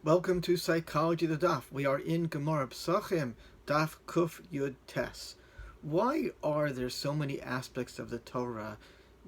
Welcome to Psychology the Daf. We are in Gemara Pesachim, Daf Kuf Yud Tes. Why are there so many aspects of the Torah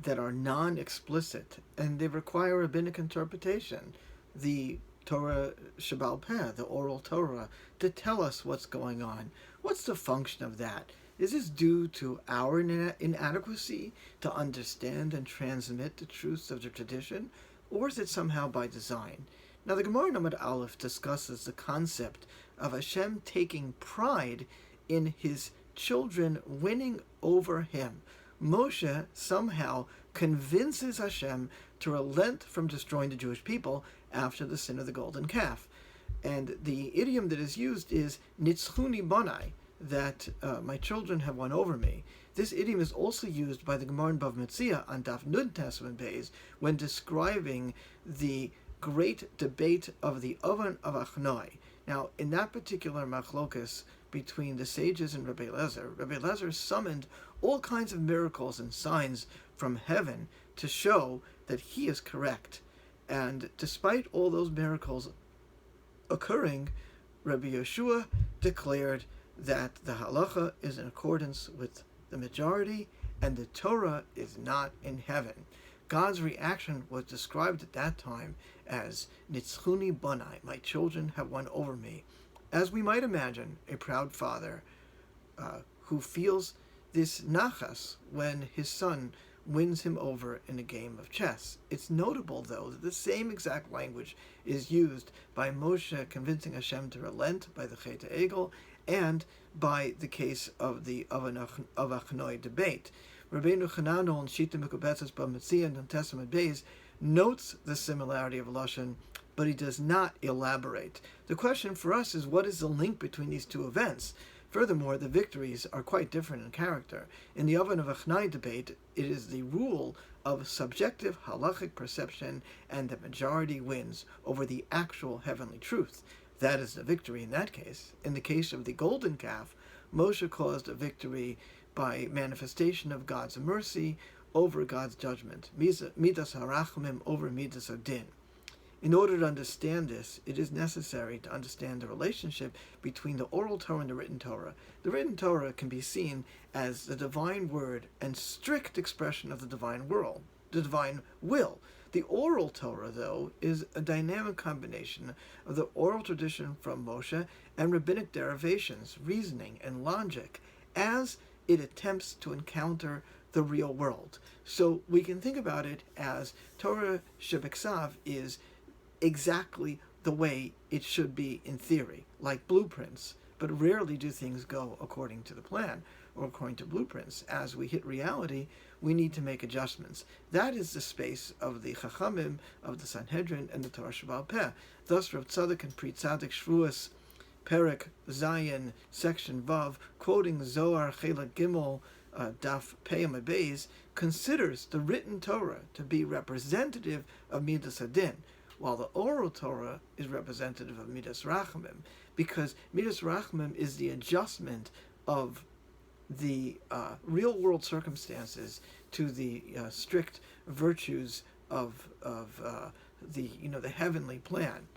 that are non-explicit and they require rabbinic interpretation? The Torah Shabbal Peh, the oral Torah, to tell us what's going on. What's the function of that? Is this due to our inadequacy to understand and transmit the truths of the tradition, or is it somehow by design? Now, the Gemara Amud Aleph discusses the concept of Hashem taking pride in his children winning over him. Moshe somehow convinces Hashem to relent from destroying the Jewish people after the sin of the golden calf. And the idiom that is used is Nitzchuni Bonai, that my children have won over me. This idiom is also used by the Gemara in Bav Metzia on Daf Nun Testament Beis when describing the great debate of the oven of Achnoi. Now, in that particular machlokas between the sages and Rabbi Elazar summoned all kinds of miracles and signs from heaven to show that he is correct. And despite all those miracles occurring, Rabbi Yeshua declared that the halacha is in accordance with the majority and the Torah is not in heaven. God's reaction was described at that time as Nitzchuni Bonai, my children have won over me. As we might imagine, a proud father who feels this nachas when his son wins him over in a game of chess. It's notable, though, that the same exact language is used by Moshe convincing Hashem to relent by the Chet Egel and by the case of the Achnoi debate. Rabbeinu Chananel and Shita Mekubetzes Bamitzia and Testament Beis notes the similarity of Lashon, but he does not elaborate. The question for us is, what is the link between these two events? Furthermore, the victories are quite different in character. In the Oven of Achnai debate, it is the rule of subjective halachic perception, and the majority wins over the actual heavenly truth. That is the victory in that case. In the case of the golden calf, Moshe caused a victory by manifestation of God's mercy over God's judgment, midas harachmim over midas adin. In order to understand this, it is necessary to understand the relationship between the oral Torah and the written Torah. The written Torah can be seen as the divine word and strict expression of the divine will. The oral Torah, though, is a dynamic combination of the oral tradition from Moshe and rabbinic derivations, reasoning, and logic, as it attempts to encounter the real world. So we can think about it as Torah Shebeksav is exactly the way it should be in theory, like blueprints, but rarely do things go according to the plan or according to blueprints. As we hit reality, we need to make adjustments. That is the space of the Chachamim, of the Sanhedrin, and the Torah Shabbal Peh. Thus, Rav Tzadok and Pri Tzadok Shvuas, Perek Zayin, section Vav, quoting Zohar Chelak Gimel, Daf Pei Amud Beis, considers the written Torah to be representative of Midas Adin, while the oral Torah is representative of Midas Rachamim, because Midas Rachamim is the adjustment of the real-world circumstances to the strict virtues of the heavenly plan.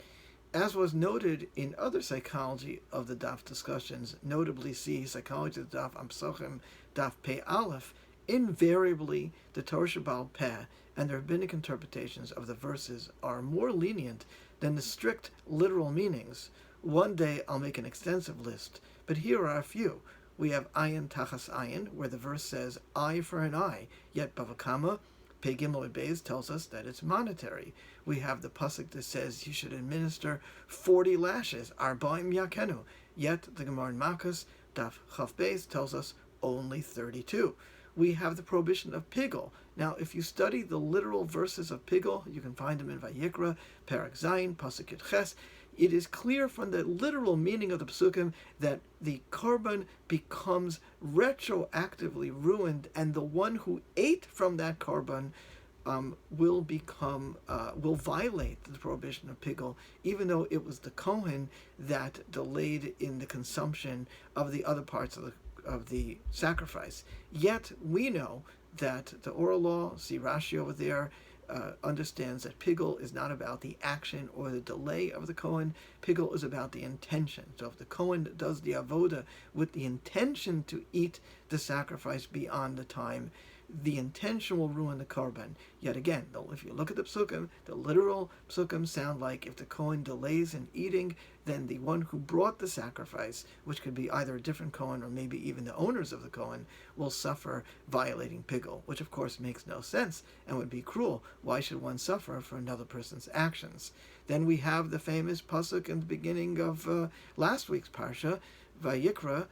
As was noted in other psychology of the Daf discussions, notably see Psychology of the Daf Pesachim, Daf Pei Aleph, invariably the Torah Shabbal Peh and the rabbinic interpretations of the verses are more lenient than the strict literal meanings. One day I'll make an extensive list, but here are a few. We have ayin tachas ayin, where the verse says eye for an eye, yet Bavakama, Piggle Beis tells us that it's monetary. We have the Pasuk that says you should administer 40 lashes, Arbaim Yakenu, yet the Gemara in Makos, Daf Chaf Beis, tells us only 32. We have the prohibition of Piggle. Now, if you study the literal verses of Piggle, you can find them in Vayikra, Perek Zayin, Pasuk Yud Ches. It is clear from the literal meaning of the Pesukim that the korban becomes retroactively ruined, and the one who ate from that korban will violate the prohibition of Piggle, even though it was the Kohen that delayed in the consumption of the other parts of the sacrifice. Yet we know that the oral law, see Rashi over there, understands that Piggle is not about the action or the delay of the Kohen. Piggle is about the intention. So if the Kohen does the avoda with the intention to eat the sacrifice beyond the time, the intention will ruin the korban. Yet again, though, if you look at the psukim, the literal psukim sound like if the Kohen delays in eating, then the one who brought the sacrifice, which could be either a different Kohen or maybe even the owners of the Kohen, will suffer violating Piggle, which of course makes no sense and would be cruel. Why should one suffer for another person's actions? Then we have the famous Pasuk in the beginning of last week's Parsha, Vayikra,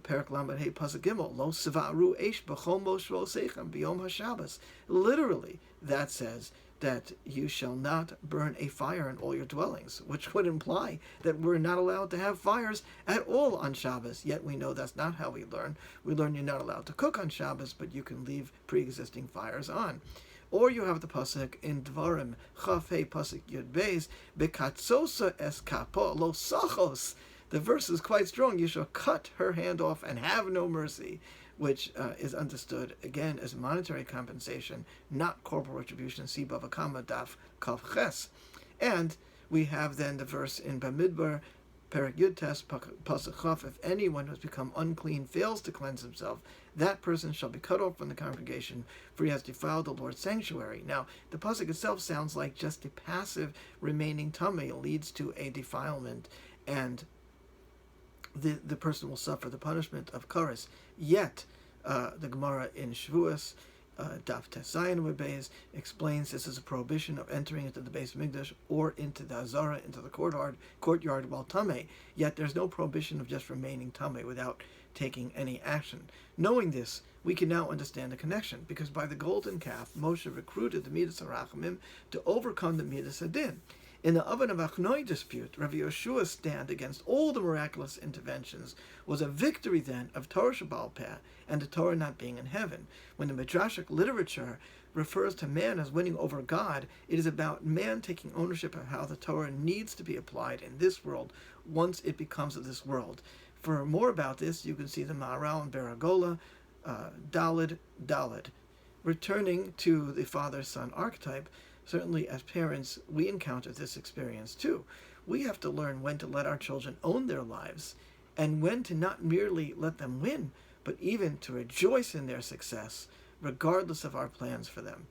Perak Lamed Hey Pasuk Gimel, Lo Sivaru Eish B'chol Moshvo Seichem B'yom HaShabbos. Literally, that says that you shall not burn a fire in all your dwellings, which would imply that we're not allowed to have fires at all on Shabbos. Yet we know that's not how we learn. We learn you're not allowed to cook on Shabbos, but you can leave pre-existing fires on. Or you have the pasuk in Dvarim, Chaf Hey Pasuk Yud Beis, Bekatzosa es kapo lo sachos. The verse is quite strong. You shall cut her hand off and have no mercy, which is understood, again, as monetary compensation, not corporal retribution. See Bava Kama Daf Kav Ches. And we have then the verse in Bamidbar, Perak Yud Tes, Pasuk Chaf, if anyone who has become unclean fails to cleanse himself, that person shall be cut off from the congregation, for he has defiled the Lord's sanctuary. Now, the Pasuk itself sounds like just the passive remaining tummy leads to a defilement, and the person will suffer the punishment of kares. Yet, the Gemara in Shavuos, Daf Tesayin Beis, explains this is a prohibition of entering into the Beis Mikdash or into the Azara, into the courtyard while tamei. Yet there's no prohibition of just remaining tamei without taking any action. Knowing this, we can now understand the connection, because by the golden calf, Moshe recruited the Midas HaRachamim to overcome the Midas Hadin. In the Oven of Achnoi dispute, Rabbi Yeshua's stand against all the miraculous interventions was a victory then of Torsional Path and the Torah not being in heaven. When the Midrashic literature refers to man as winning over God, it is about man taking ownership of how the Torah needs to be applied in this world once it becomes of this world. For more about this, you can see the Maharal and Beragola, Dalid. Returning to the father-son archetype, certainly as parents, we encounter this experience too. We have to learn when to let our children own their lives and when to not merely let them win, but even to rejoice in their success, regardless of our plans for them.